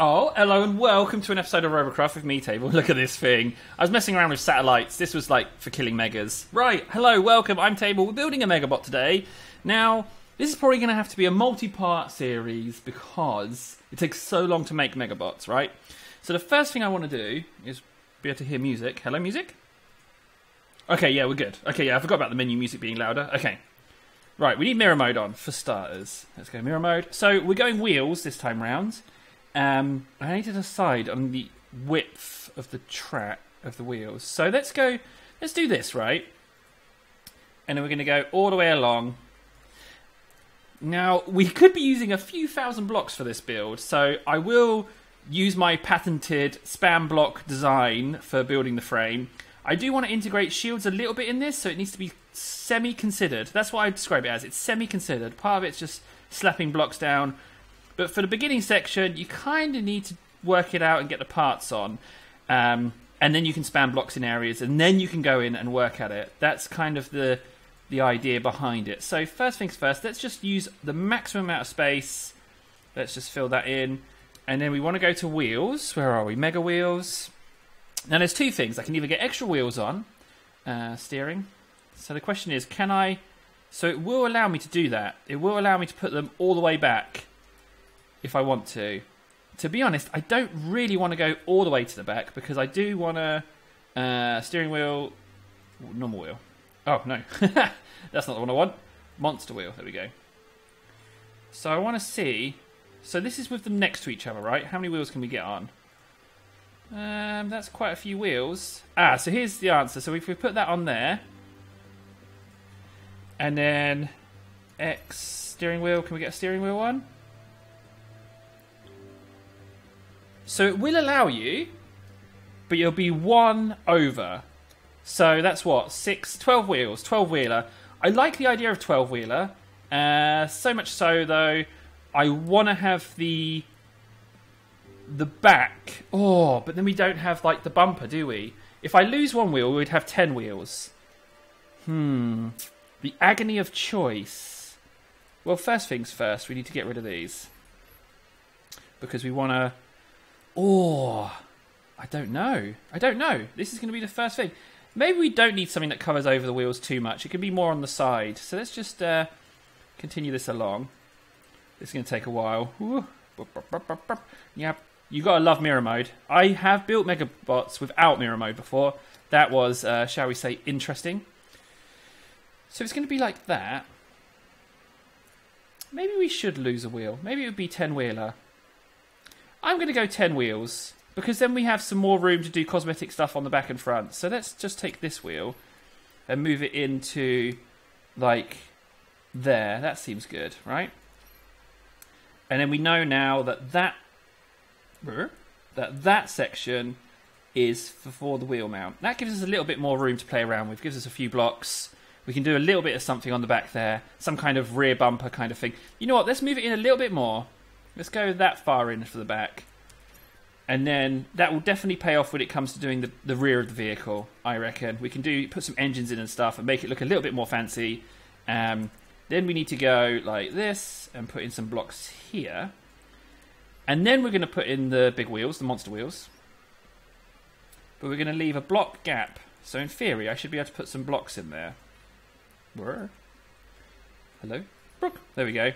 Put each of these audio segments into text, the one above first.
Oh, hello and welcome to an episode of Robocraft with me, Table. Look at this thing. I was messing around with satellites. This was like for killing megas. Right, hello, welcome. I'm Table. We're building a megabot today. Now, this is probably going to have to be a multi-part series because it takes so long to make megabots, right? So the first thing I want to do is be able to hear music. Hello, music? Okay, yeah, we're good. Okay, yeah, I forgot about the menu music being louder. Okay. Right, we need mirror mode on, for starters. Let's go mirror mode. So we're going wheels this time round. I need to decide on the width of the track of the wheels. So let's do this, right? And then we're going to go all the way along. Now, we could be using a few thousand blocks for this build, so I will use my patented spam block design for building the frame. I do want to integrate shields a little bit in this, so it needs to be semi-considered. That's what I describe it as. It's semi-considered. Part of it's just slapping blocks down. But for the beginning section, you kind of need to work it out and get the parts on. And then you can spam blocks in areas, and then you can go in and work at it. That's kind of the idea behind it. So first things first, let's just use the maximum amount of space. Let's just fill that in. And then we want to go to wheels. Where are we? Mega wheels. Now there's two things. I can either get extra wheels on, steering. So the question is, can I... So it will allow me to do that. It will allow me to put them all the way back if I want to. To be honest, I don't really want to go all the way to the back because I do want to... steering wheel... Normal wheel. Oh, no. That's not the one I want. Monster wheel. There we go. So I want to see... So this is with them next to each other, right? How many wheels can we get on? That's quite a few wheels. So here's the answer. So if we put that on there... And then... X steering wheel. Can we get a steering wheel on? So it will allow you, but you'll be one over. So that's what? 12 wheels, 12-wheeler. I like the idea of 12-wheeler. So much so, though, I want to have the back. Oh, but then we don't have, like, the bumper, do we? If I lose one wheel, we'd have 10 wheels. The agony of choice. Well, first things first, we need to get rid of these. Because we want to... Oh, I don't know. This is going to be the first thing. Maybe we don't need something that covers over the wheels too much. It can be more on the side. So let's just continue this along. This is going to take a while. Yep. You got to love mirror mode. I have built megabots without mirror mode before. That was, shall we say, interesting. So it's going to be like that. Maybe we should lose a wheel. Maybe it would be 10-wheeler. I'm going to go 10 wheels, because then we have some more room to do cosmetic stuff on the back and front. So let's just take this wheel and move it into, like, there. That seems good, right? And then we know now that that section is for the wheel mount. That gives us a little bit more room to play around with. Gives us a few blocks. We can do a little bit of something on the back there. Some kind of rear bumper kind of thing. You know what? Let's move it in a little bit more. Let's go that far in for the back. And then that will definitely pay off when it comes to doing the rear of the vehicle, I reckon. We can put some engines in and stuff and make it look a little bit more fancy. Then we need to go like this and put in some blocks here. And then we're going to put in the big wheels, the monster wheels. But we're going to leave a block gap. So in theory, I should be able to put some blocks in there. Where? Hello? Brooke. There we go.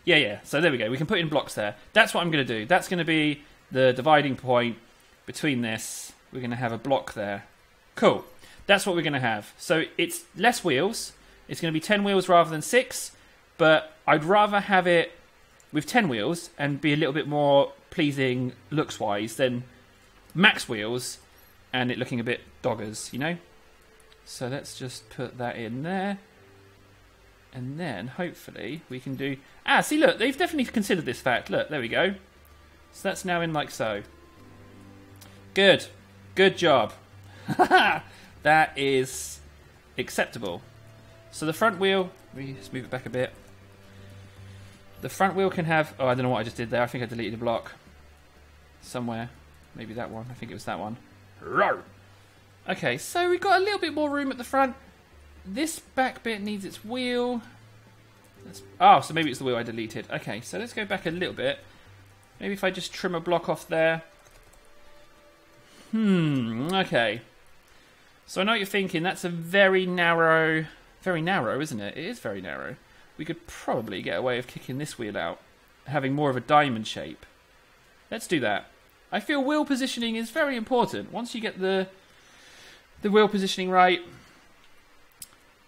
Yeah. So there we go. We can put in blocks there. That's what I'm going to do. That's going to be the dividing point between this. We're going to have a block there. Cool. That's what we're going to have. So it's less wheels. It's going to be 10 wheels rather than 6. But I'd rather have it with 10 wheels and be a little bit more pleasing looks-wise than max wheels and it looking a bit doggers, you know? So let's just put that in there. And then, hopefully, we can do... see, look, they've definitely considered this fact. Look, there we go. So that's now in like so. Good. Good job. That is acceptable. So the front wheel... Let's move it back a bit. The front wheel can have... Oh, I don't know what I just did there. I think I deleted a block. Somewhere. Maybe that one. I think it was that one. Okay, so we've got a little bit more room at the front. This back bit needs its wheel. So maybe it's the wheel I deleted. Okay, so let's go back a little bit. Maybe if I just trim a block off there. Okay. So I know what you're thinking. That's a very narrow, isn't it? It is very narrow. We could probably get away with kicking this wheel out, having more of a diamond shape. Let's do that. I feel wheel positioning is very important. Once you get the wheel positioning right,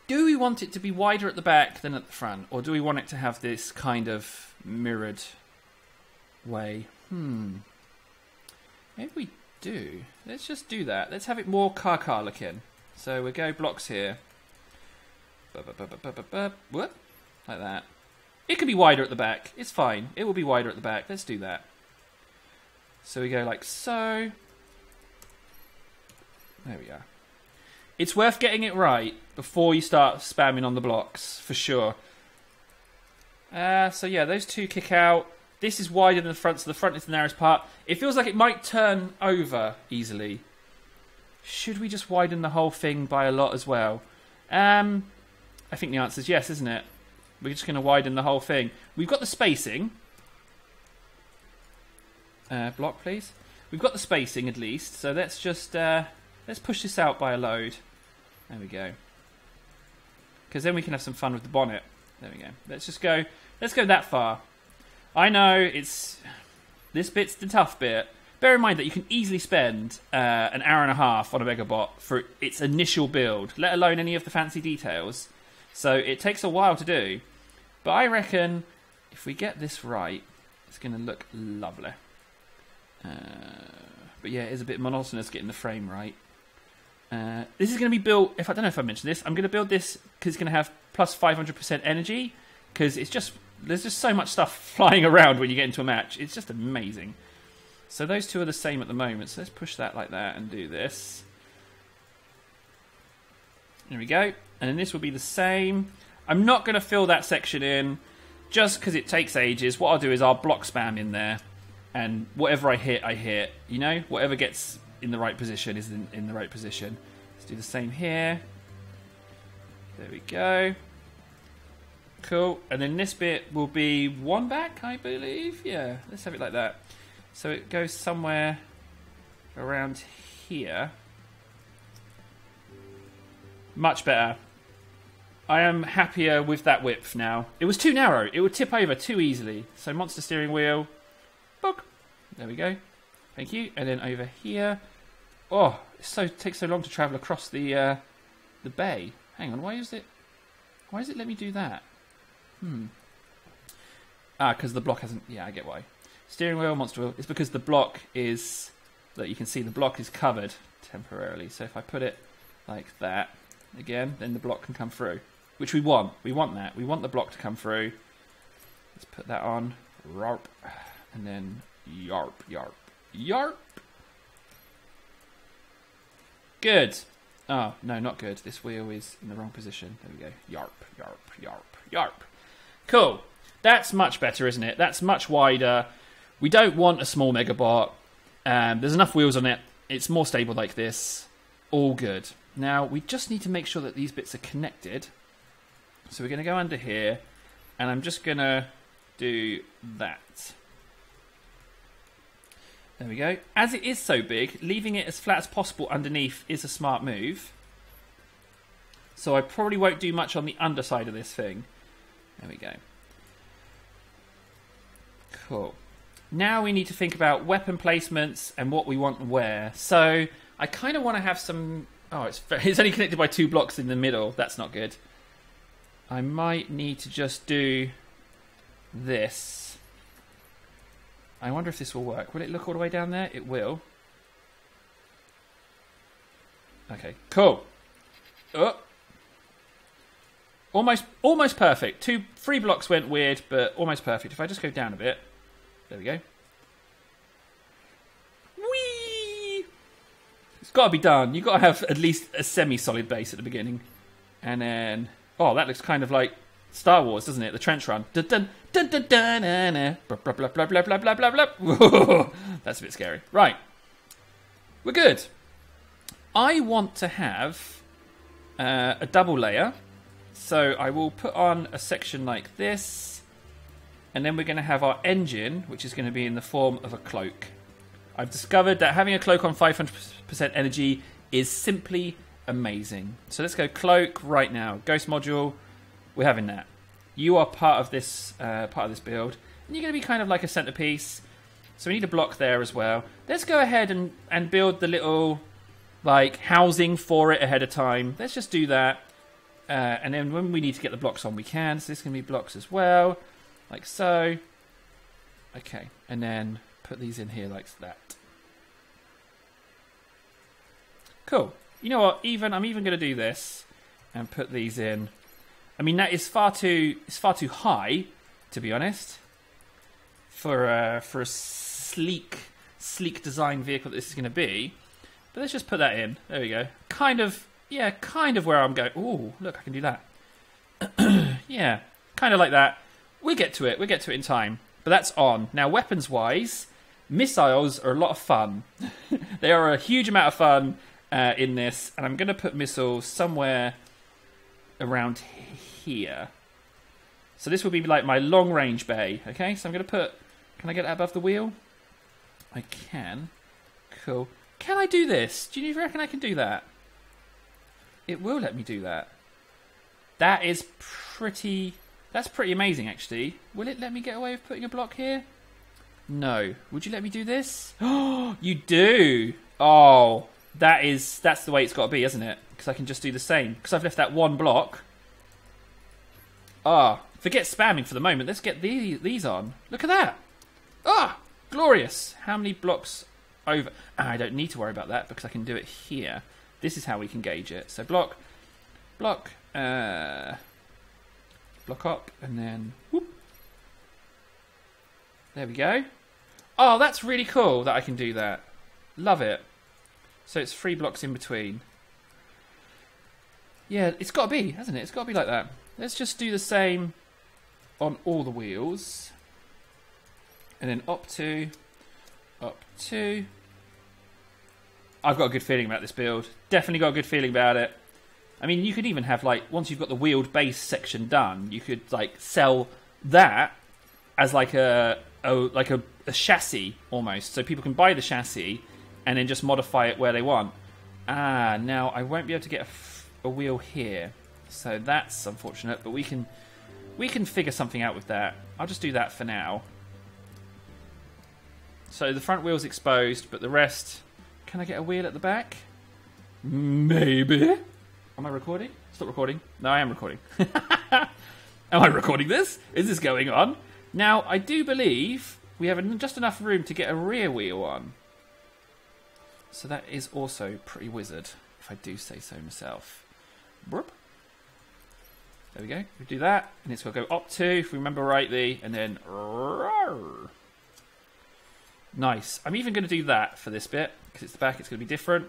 do we want it to be wider at the back than at the front? Or do we want it to have this kind of mirrored way? Maybe we do. Let's just do that. Let's have it more car looking. So we go blocks here. What? Like that. It could be wider at the back. It's fine. It will be wider at the back. Let's do that. So we go like so. There we are. It's worth getting it right before you start spamming on the blocks, for sure. So yeah, those two kick out. This is wider than the front, so the front is the narrowest part. It feels like it might turn over easily. Should we just widen the whole thing by a lot as well? I think the answer is yes, isn't it? We're just going to widen the whole thing. We've got the spacing. Block, please. We've got the spacing at least, so let's just let's push this out by a load. There we go. Because then we can have some fun with the bonnet. There we go. Let's just go. Let's go that far. I know this bit's the tough bit. Bear in mind that you can easily spend an hour and a half on a Megabot for its initial build, let alone any of the fancy details. So it takes a while to do. But I reckon if we get this right, it's going to look lovely. But yeah, it is a bit monotonous getting the frame right. This is going to be built, I don't know if I mentioned this, I'm going to build this because it's going to have plus 500% energy, because there's just so much stuff flying around when you get into a match. It's just amazing. So those two are the same at the moment, so let's push that like that and do this. There we go. And then this will be the same. I'm not going to fill that section in just because it takes ages. What I'll do is I'll block spam in there, and whatever I hit. You know, whatever gets in the right position is in the right position. Let's do the same here. There we go. Cool. And then this bit will be one back, I believe. Yeah, let's have it like that. So it goes somewhere around here. Much better. I am happier with that width now. It was too narrow. It would tip over too easily. So monster steering wheel. Book. There we go. Thank you. And then over here. Oh, it takes so long to travel across the bay. Hang on, why does it let me do that? Because the block hasn't... Yeah, I get why. Steering wheel, monster wheel. It's because the block is... That you can see the block is covered temporarily. So if I put it like that, again, then the block can come through. Which we want. We want that. We want the block to come through. Let's put that on. Yarp. And then yarp, yarp, yarp. Good. Oh, no, not good. This wheel is in the wrong position. There we go. Yarp, yarp, yarp, yarp. Cool. That's much better, isn't it? That's much wider. We don't want a small Megabot. There's enough wheels on it. It's more stable like this. All good. Now, we just need to make sure that these bits are connected. So we're going to go under here, and I'm just going to do that. There we go. As it is so big, leaving it as flat as possible underneath is a smart move. So I probably won't do much on the underside of this thing. There we go. Cool. Now we need to think about weapon placements and what we want where. So I kind of want to have some... Oh, it's only connected by 2 blocks in the middle. That's not good. I might need to just do this. I wonder if this will work. Will it look all the way down there? It will. Okay, cool. Oh. Almost perfect. 3 blocks went weird, but almost perfect. If I just go down a bit. There we go. Whee! It's got to be done. You've got to have at least a semi-solid base at the beginning. And then... Oh, that looks kind of like Star Wars, doesn't it? The trench run. Dun dun dun dun dun. Blah blah blah blah blah blah blah blah blah. That's a bit scary. Right. We're good. I want to have a double layer. So I will put on a section like this. And then we're going to have our engine, which is going to be in the form of a cloak. I've discovered that having a cloak on 500% energy is simply amazing. So let's go cloak right now. Ghost module, we're having that. You are part of this build. And you're going to be kind of like a centerpiece. So we need a block there as well. Let's go ahead and build the little like housing for it ahead of time. Let's just do that. And then when we need to get the blocks on, we can. So this is going to be blocks as well. Like so. Okay. And then put these in here like that. Cool. You know what? I'm even going to do this and put these in. I mean, that is far too high, to be honest, for a sleek design vehicle that this is going to be. But let's just put that in. There we go. Kind of where I'm going. Oh, look, I can do that. Yeah, kind of like that. We'll get to it. We'll get to it in time. But that's on. Now, weapons-wise, missiles are a lot of fun. They are a huge amount of fun in this. And I'm going to put missiles somewhere around here. So this will be like my long-range bay. Okay, so I'm going to put... Can I get that above the wheel? I can. Cool. Can I do this? Do you reckon I can do that? It will let me do that. That is pretty... That's pretty amazing, actually. Will it let me get away with putting a block here? No. Would you let me do this? Oh, you do! Oh, that's the way it's got to be, isn't it? Because I can just do the same. Because I've left that one block. Ah, forget spamming for the moment. Let's get these on. Look at that! Ah, glorious! How many blocks over? I don't need to worry about that because I can do it here. This is how we can gauge it. So block up, and then whoop. There we go. Oh, that's really cool that I can do that. Love it. So it's 3 blocks in between. Yeah, it's got to be, hasn't it? It's got to be like that. Let's just do the same on all the wheels. And then up 2. I've got a good feeling about this build. Definitely got a good feeling about it. I mean, you could even have, like, once you've got the wheeled base section done, you could, like, sell that as, like, a chassis, almost. So people can buy the chassis and then just modify it where they want. Ah, now I won't be able to get a wheel here. So that's unfortunate, but we can figure something out with that. I'll just do that for now. So the front wheel's exposed, but the rest... Can I get a wheel at the back? Maybe. Am I recording? Stop recording. No, I am recording. Am I recording this? Is this going on? Now, I do believe we have just enough room to get a rear wheel on. So that is also pretty wizard, if I do say so myself. Broop. There we go. We do that, and it's got to go up 2, if we remember rightly, and then... Roar. Nice. I'm even going to do that for this bit, because it's the back, it's going to be different.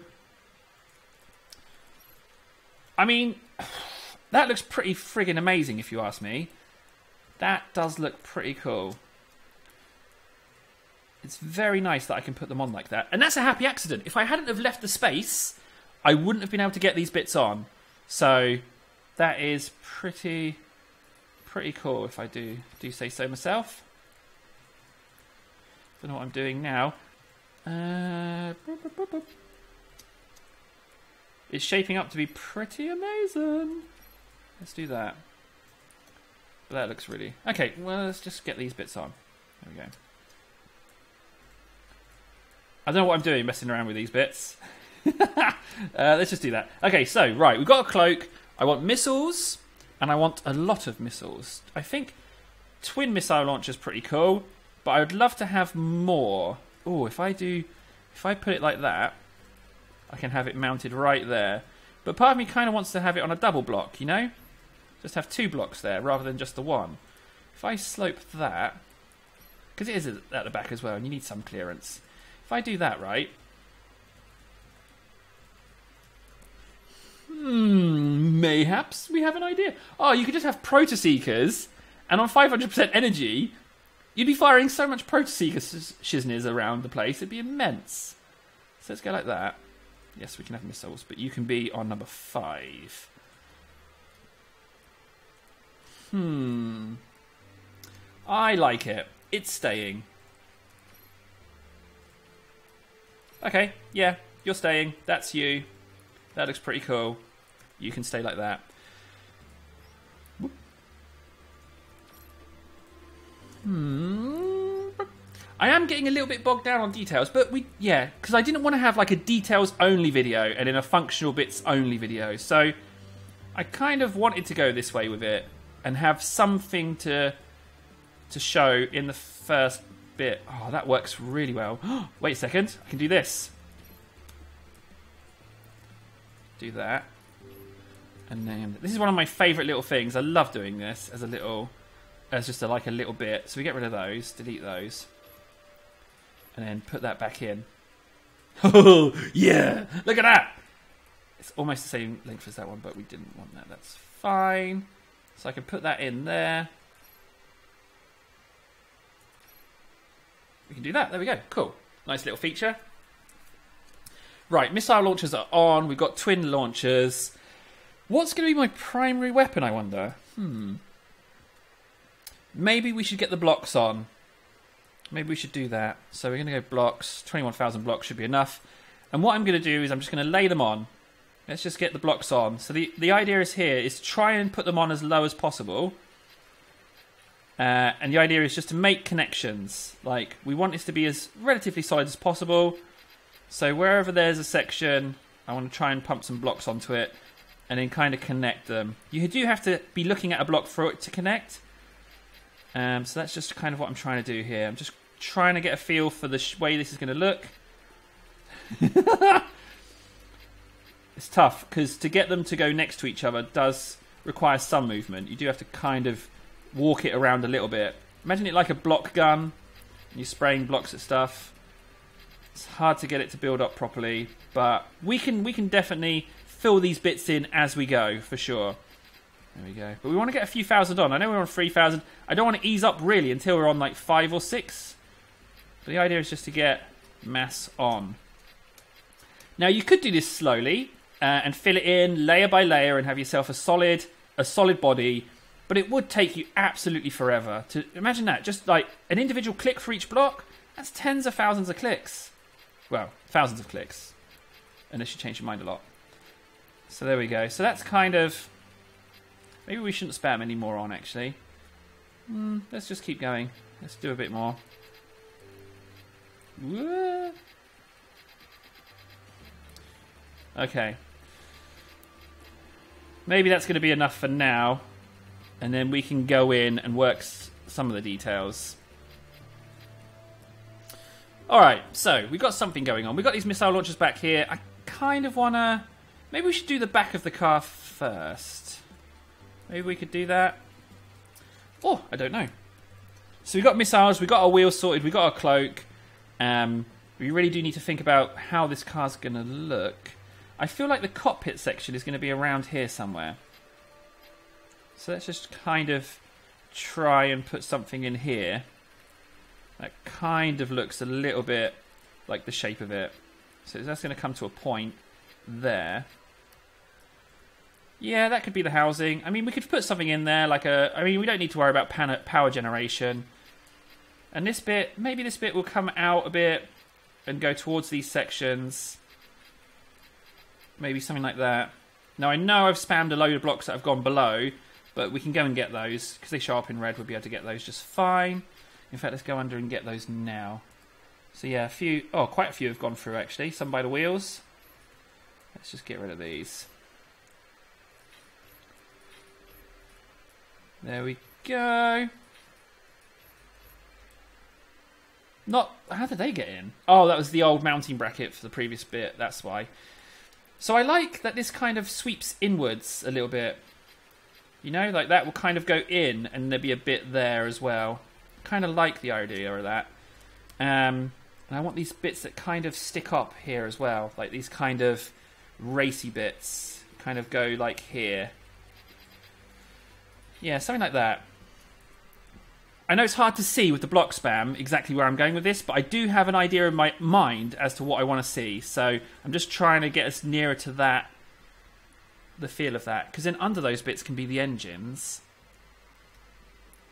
I mean, that looks pretty friggin' amazing, if you ask me. That does look pretty cool. It's very nice that I can put them on like that. And that's a happy accident. If I hadn't have left the space, I wouldn't have been able to get these bits on. So, that is pretty cool, if I do say so myself. Don't know what I'm doing now. It's shaping up to be pretty amazing. Let's do that. But that looks really... Okay, well, let's just get these bits on. There we go. I don't know what I'm doing messing around with these bits. Let's just do that. Okay, so, right, we've got a cloak. I want missiles, and I want a lot of missiles. I think twin missile launcher is pretty cool, but I would love to have more. Oh, if I put it like that, I can have it mounted right there. But part of me kind of wants to have it on a double block, you know? Just have 2 blocks there rather than just the one. If I slope that, because it is at the back as well, and you need some clearance. If I do that right... mayhaps we have an idea. Oh, you could just have proto-seekers, and on 500% energy, you'd be firing so much proto-seeker shizners around the place, it'd be immense. So let's go like that. Yes, we can have missiles, but you can be on number 5. I like it. It's staying. Okay, yeah, you're staying. That's you. That looks pretty cool. You can stay like that. I am getting a little bit bogged down on details, but because I didn't want to have like a details only video and then a functional bits only video. So I kind of wanted to go this way with it and have something to show in the first bit. Oh, that works really well. Wait a second, I can do this. Do that. And then this is one of my favourite little things. I love doing this as just like a little bit. So we get rid of those, delete those, and then put that back in. Oh yeah! Look at that! It's almost the same length as that one, but we didn't want that. That's fine. So I can put that in there. We can do that. There we go. Cool. Nice little feature. Right, missile launchers are on. We've got twin launchers. What's going to be my primary weapon, I wonder? Maybe we should get the blocks on. Maybe we should do that. So we're going to go blocks. 21,000 blocks should be enough. And what I'm going to do is I'm just going to lay them on. Let's just get the blocks on. So the idea is here is to try and put them on as low as possible. And the idea is just to make connections. Like, we want this to be as relatively solid as possible. So wherever there's a section, I want to try and pump some blocks onto it and then kind of connect them. You do have to be looking at a block for it to connect. So that's just kind of what I'm trying to do here. I'm just trying to get a feel for the way this is going to look. It's tough because to get them to go next to each other does require some movement. You do have to kind of walk it around a little bit. Imagine it like a block gun. And you're spraying blocks at stuff. It's hard to get it to build up properly, but we can definitely fill these bits in as we go, for sure. There we go. But we want to get a few thousand on. I know we're on 3,000. I don't want to ease up really until we're on like 5 or 6. But the idea is just to get mass on. Now you could do this slowly and fill it in layer by layer and have yourself a solid body. But it would take you absolutely forever to imagine that. Just like an individual click for each block. That's tens of thousands of clicks. Well, thousands of clicks. Unless you change your mind a lot. So there we go. So that's kind of... Maybe we shouldn't spam any more on, actually. Let's just keep going. Let's do a bit more. Whoa. Okay. Maybe that's going to be enough for now. And then we can go in and work some of the details. Alright, so we've got something going on. We've got these missile launchers back here. I kind of want to... Maybe we should do the back of the car first. Maybe we could do that. Oh, I don't know. So we've got missiles, we've got our wheels sorted, we've got our cloak. We really do need to think about how this car's going to look. I feel like the cockpit section is going to be around here somewhere. So let's just kind of try and put something in here. That kind of looks a little bit like the shape of it. So that's going to come to a point there. Yeah, that could be the housing. I mean, we could put something in there like I mean, we don't need to worry about power generation. And this bit, maybe this bit will come out a bit and go towards these sections. Maybe something like that. Now, I know I've spammed a load of blocks that have gone below, but we can go and get those. Because they show up in red, we'll be able to get those just fine. In fact, let's go under and get those now. So yeah, quite a few have gone through actually. Some by the wheels. Let's just get rid of these. There we go. How did they get in? Oh, that was the old mounting bracket for the previous bit. That's why. So I like that this kind of sweeps inwards a little bit. You know, like that will kind of go in and there'll be a bit there as well. Kind of like the idea of that. And I want these bits that kind of stick up here as well. Like these kind of racy bits. Kind of go like here. Yeah, something like that. I know it's hard to see with the block spam exactly where I'm going with this, but I do have an idea in my mind as to what I want to see. So I'm just trying to get us nearer to that, the feel of that. Because then under those bits can be the engines.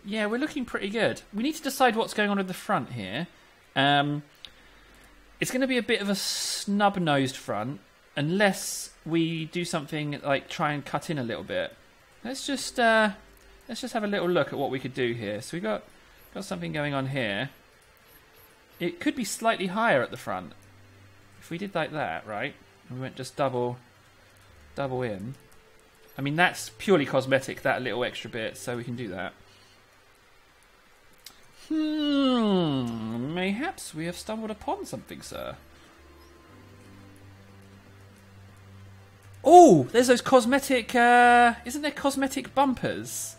Yeah, we're looking pretty good. We need to decide what's going on at the front here. It's going to be a bit of a snub-nosed front, unless we do something like try and cut in a little bit. Let's just have a little look at what we could do here. So we've got something going on here. It could be slightly higher at the front. If we did like that, right? And we went just double in. I mean, that's purely cosmetic, that little extra bit, so we can do that. Mayhaps we have stumbled upon something, sir. Oh, there's those cosmetic, isn't there cosmetic bumpers?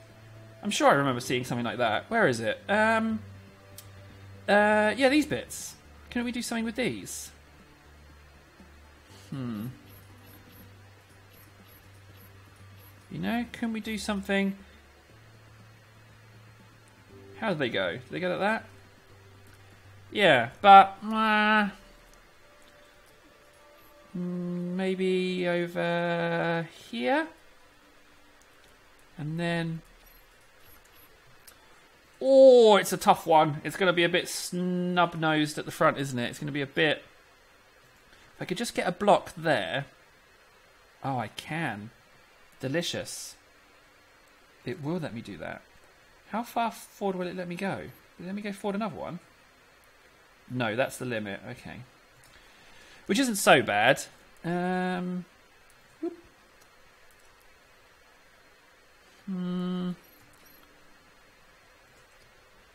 I'm sure I remember seeing something like that. Where is it? Yeah, these bits. Can we do something with these? You know, can we do something? How do they go? Do they go like that? Yeah, but maybe over here, and then. Oh, it's a tough one. It's going to be a bit snub-nosed at the front, isn't it? It's going to be a bit. If I could just get a block there. Oh, I can. Delicious. It will let me do that. How far forward will it let me go? Will it let me go forward another one? No, that's the limit. Okay. Which isn't so bad.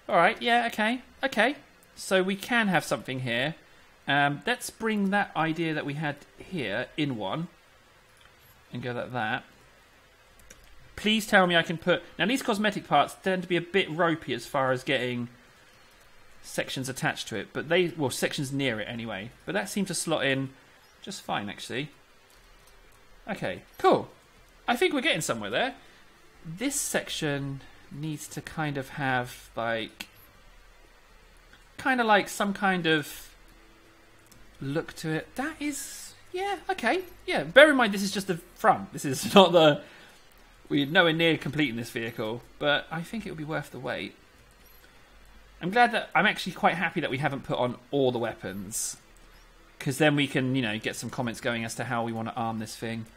Alright, yeah, okay. Okay. So we can have something here. Let's bring that idea that we had here in one. And go like that. Please tell me I can put... Now, these cosmetic parts tend to be a bit ropey as far as getting sections attached to it. But they... Well, sections near it anyway. But that seemed to slot in just fine, actually. Okay, cool. I think we're getting somewhere there. This section needs to kind of have, like... Kind of like some kind of look to it. That is... Yeah, okay. Yeah, bear in mind this is just the front. This is not the... We're nowhere near completing this vehicle, but I think it would be worth the wait. I'm glad that... I'm actually quite happy that we haven't put on all the weapons. Because then we can, you know, get some comments going as to how we want to arm this thing.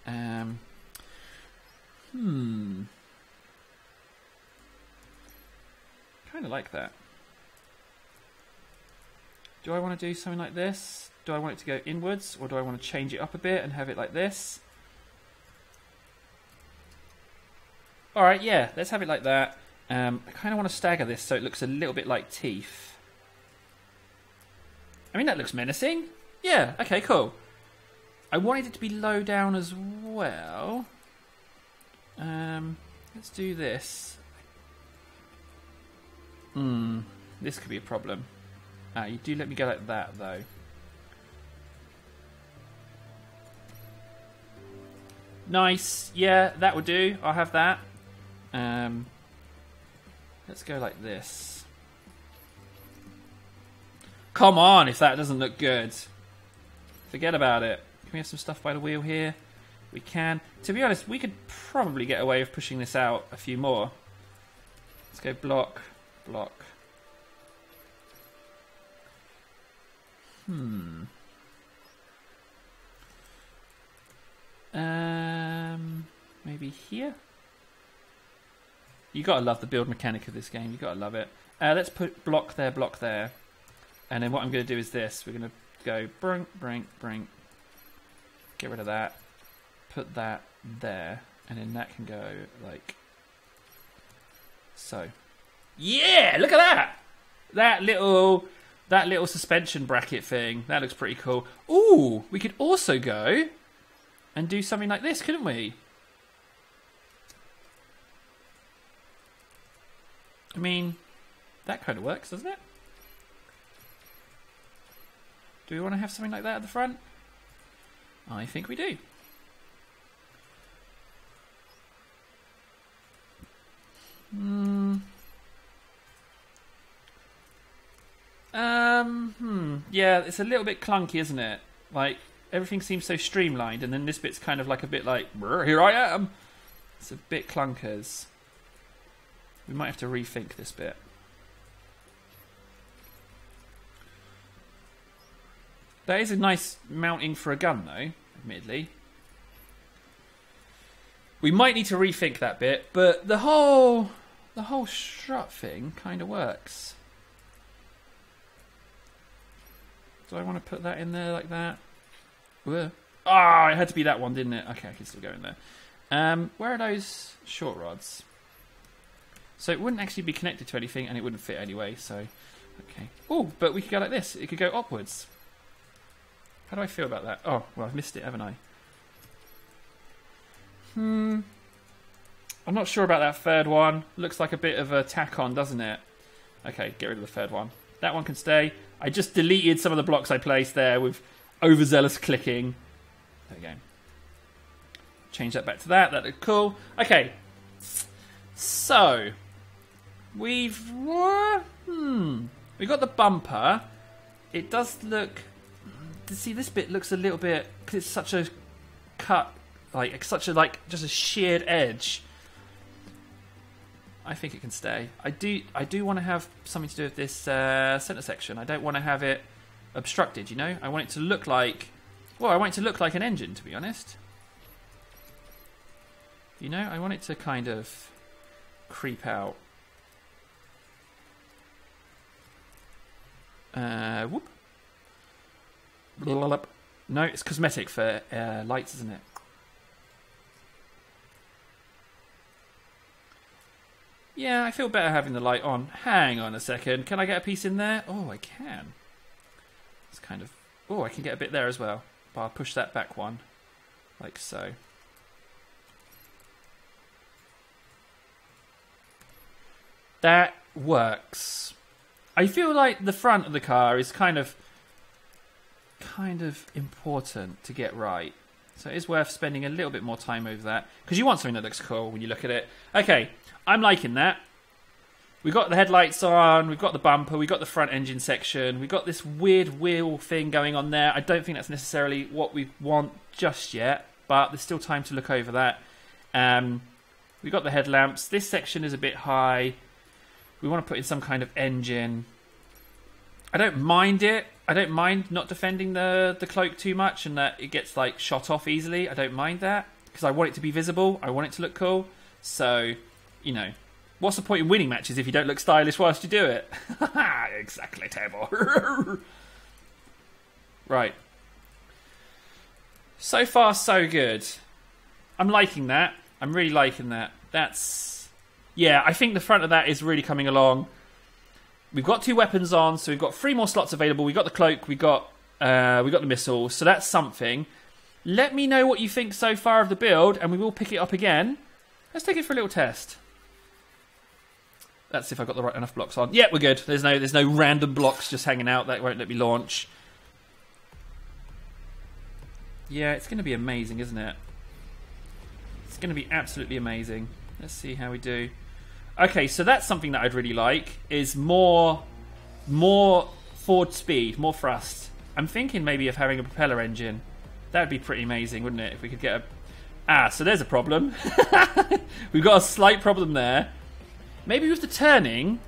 Kind of like that. Do I want to do something like this? Do I want it to go inwards? Or do I want to change it up a bit and have it like this? Alright, yeah, let's have it like that. I kind of want to stagger this so it looks a little bit like teeth. I mean, that looks menacing. Yeah, okay, cool. I wanted it to be low down as well. Let's do this. This could be a problem. You do let me go like that, though. Nice. Yeah, that would do. I'll have that. Let's go like this. Come on, if that doesn't look good. Forget about it. Can we have some stuff by the wheel here? We can. To be honest, we could probably get away with pushing this out a few more. Let's go block, block. Maybe here? You gotta love the build mechanic of this game. You gotta love it. Let's put block there. And then what I'm gonna do is this. We're gonna go brink, brink, brink. Get rid of that. Put that there. And then that can go like so. Yeah, look at that! That little suspension bracket thing. That looks pretty cool. Ooh, we could also go and do something like this, couldn't we? I mean, that kind of works, doesn't it? Do we want to have something like that at the front? I think we do. Yeah, it's a little bit clunky, isn't it? Like, everything seems so streamlined, and then this bit's kind of like a bit like, here I am. It's a bit clunkers. We might have to rethink this bit. That is a nice mounting for a gun, though, admittedly. We might need to rethink that bit, but the whole strut thing kind of works. Do I want to put that in there like that? Ah, it had to be that one, didn't it? Okay, I can still go in there. Where are those short rods? So it wouldn't actually be connected to anything, and it wouldn't fit anyway, so... Okay. Oh, but we could go like this. It could go upwards. How do I feel about that? Oh, well, I've missed it, haven't I? I'm not sure about that third one. Looks like a bit of a tack on, doesn't it? Okay, get rid of the third one. That one can stay. I just deleted some of the blocks I placed there with overzealous clicking. There we go. Change that back to that. That looked cool. Okay. So, we've got the bumper. It does look... See, this bit looks a little bit... Because it's such a cut... Like, such a, like, just a sheared edge. I think it can stay. I do want to have something to do with this centre section. I don't want to have it obstructed, you know? I want it to look like... Well, I want it to look like an engine, to be honest. You know, I want it to kind of creep out. Whoop. No, it's cosmetic for lights, isn't it? Yeah, I feel better having the light on. Hang on a second. Can I get a piece in there? Oh, I can. It's kind of... Oh, I can get a bit there as well. But I'll push that back one. Like so. That works. I feel like the front of the car is kind of important to get right. So it is worth spending a little bit more time over that. Because you want something that looks cool when you look at it. Okay, I'm liking that. We've got the headlights on, we've got the bumper, we've got the front engine section, we've got this weird wheel thing going on there. I don't think that's necessarily what we want just yet, but there's still time to look over that. We've got the headlamps. This section is a bit high. We want to put in some kind of engine. I don't mind it. I don't mind not defending the cloak too much and that it gets like shot off easily. I don't mind that because I want it to be visible. I want it to look cool. So, you know, what's the point in winning matches if you don't look stylish whilst you do it? Exactly, Table. Right. So far, so good. I'm liking that. I'm really liking that. That's... Yeah, I think the front of that is really coming along. We've got 2 weapons on, so we've got 3 more slots available. We've got the cloak, we got the missile, so that's something. Let me know what you think so far of the build, and we will pick it up again. Let's take it for a little test. Let's see if I've got the right enough blocks on. Yeah, we're good. There's no random blocks just hanging out that won't let me launch. Yeah, it's going to be amazing, isn't it? It's going to be absolutely amazing. Let's see how we do. Okay, so that's something that I'd really like, is more forward speed, more thrust. I'm thinking maybe of having a propeller engine. That would be pretty amazing, wouldn't it, if we could get a... Ah, so there's a problem. We've got a slight problem there. Maybe with the turning,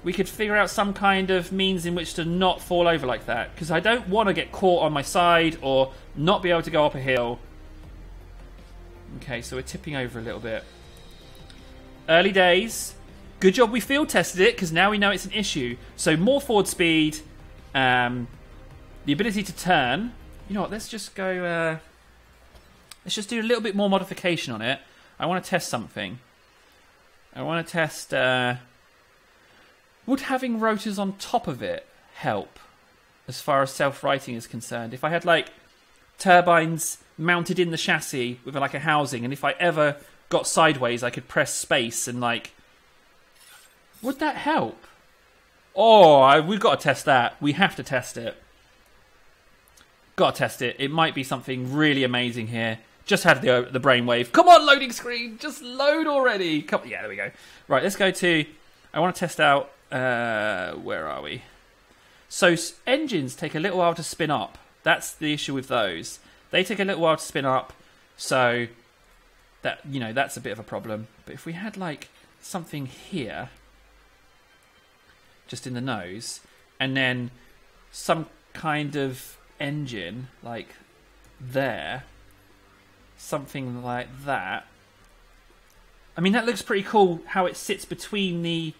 we could figure out some kind of means in which to not fall over like that. Because I don't want to get caught on my side or not be able to go up a hill. Okay, so we're tipping over a little bit. Early days. Good job we field tested it, because now we know it's an issue. So more forward speed, the ability to turn. You know what, let's just go... let's just do a little bit more modification on it. I want to test something. I want to test... would having rotors on top of it help, as far as self-righting is concerned? If I had, like, turbines mounted in the chassis with, like, a housing, and if I ever got sideways, I could press space and, like... Would that help? Oh, we've got to test that. We have to test it. Got to test it. It might be something really amazing here. Just had the brainwave. Come on, loading screen. Just load already. Come, yeah, there we go. Right, let's go to... I want to test out... where are we? So engines take a little while to spin up. That's the issue with those. They take a little while to spin up. So, that, you know, that's a bit of a problem. But if we had, like... something here, just in the nose, and then some kind of engine like there, something like that. I mean, that looks pretty cool how it sits between the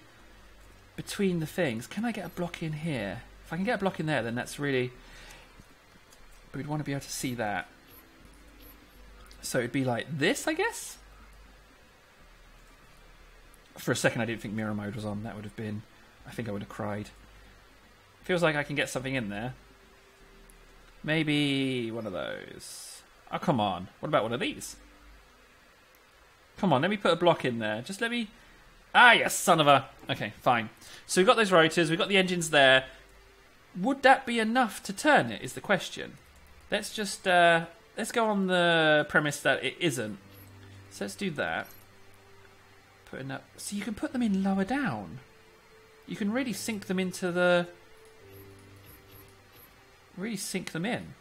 things. Can I get a block in here? If I can get a block in there, then that's really... But we'd want to be able to see that. So it'd be like this, I guess? For a second I didn't think mirror mode was on. That would have been... I think I would have cried. Feels like I can get something in there. Maybe one of those. Oh, come on. What about one of these? Come on, let me put a block in there. Just let me... Ah, yes, son of a... Okay, fine. So we've got those rotors, we've got the engines there. Would that be enough to turn it, is the question. Let's just... let's go on the premise that it isn't. So let's do that. Put in up... So you can put them in lower down. You can really sink them into the... Really sink them in.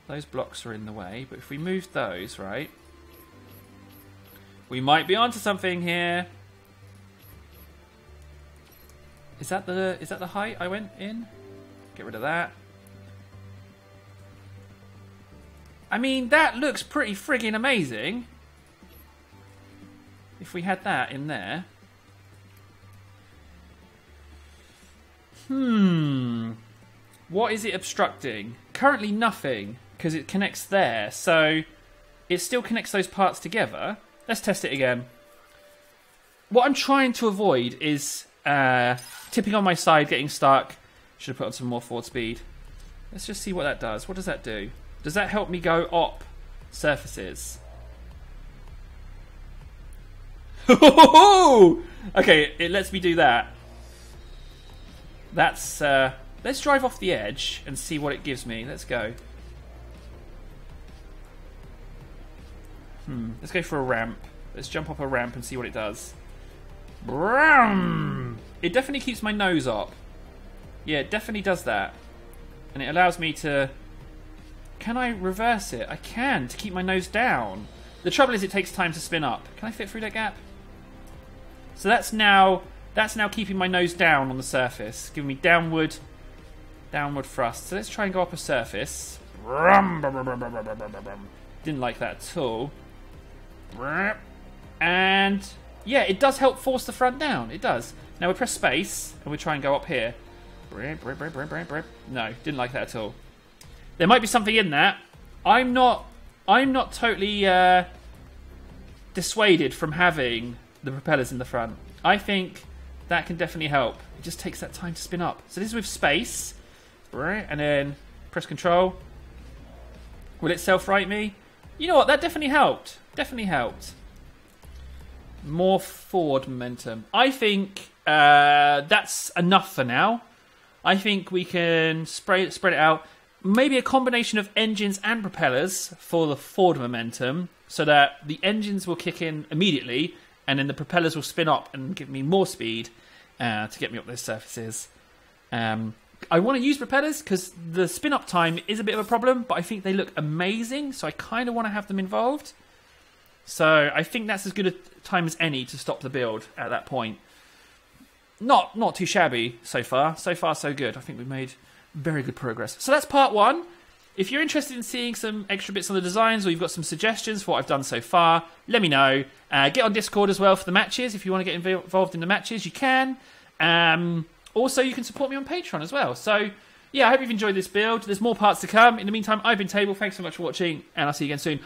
Those blocks are in the way, but if we move those, right... We might be onto something here. Is that the height I went in? Get rid of that. I mean, that looks pretty friggin' amazing. If we had that in there. What is it obstructing? Currently nothing, because it connects there. So it still connects those parts together. Let's test it again. What I'm trying to avoid is tipping on my side, getting stuck. Should have put on some more forward speed. Let's just see what that does. What does that do? Does that help me go up surfaces? Okay, it lets me do that. That's... let's drive off the edge and see what it gives me. Let's go. Let's go for a ramp. Let's jump off a ramp and see what it does. Brum! It definitely keeps my nose up. Yeah, it definitely does that. And it allows me to... Can I reverse it? I can, to keep my nose down. The trouble is it takes time to spin up. Can I fit through that gap? So that's now keeping my nose down on the surface, giving me downward thrust. So let's try and go up a surface. Didn't like that at all. And yeah, it does help force the front down. It does. Now we press space and we try and go up here. No, didn't like that at all. There might be something in that. I'm not totally dissuaded from having the propellers in the front. I think that can definitely help. It just takes that time to spin up. So this is with space, and then press control. Will it self-right me? You know what? That definitely helped. Definitely helped. More forward momentum. I think that's enough for now. I think we can spread it out. Maybe a combination of engines and propellers for the forward momentum, so that the engines will kick in immediately, and then the propellers will spin up and give me more speed to get me up those surfaces. I want to use propellers because the spin-up time is a bit of a problem, but I think they look amazing, so I kind of want to have them involved. So I think that's as good a time as any to stop the build at that point. Not too shabby so far. So far, so good. I think we've made very good progress. So that's part one. If you're interested in seeing some extra bits on the designs, or you've got some suggestions for what I've done so far, let me know. Get on Discord as well for the matches. If you want to get involved in the matches, you can. Also, you can support me on Patreon as well. So, yeah, I hope you've enjoyed this build. There's more parts to come. In the meantime, I've been Table. Thanks so much for watching, and I'll see you again soon.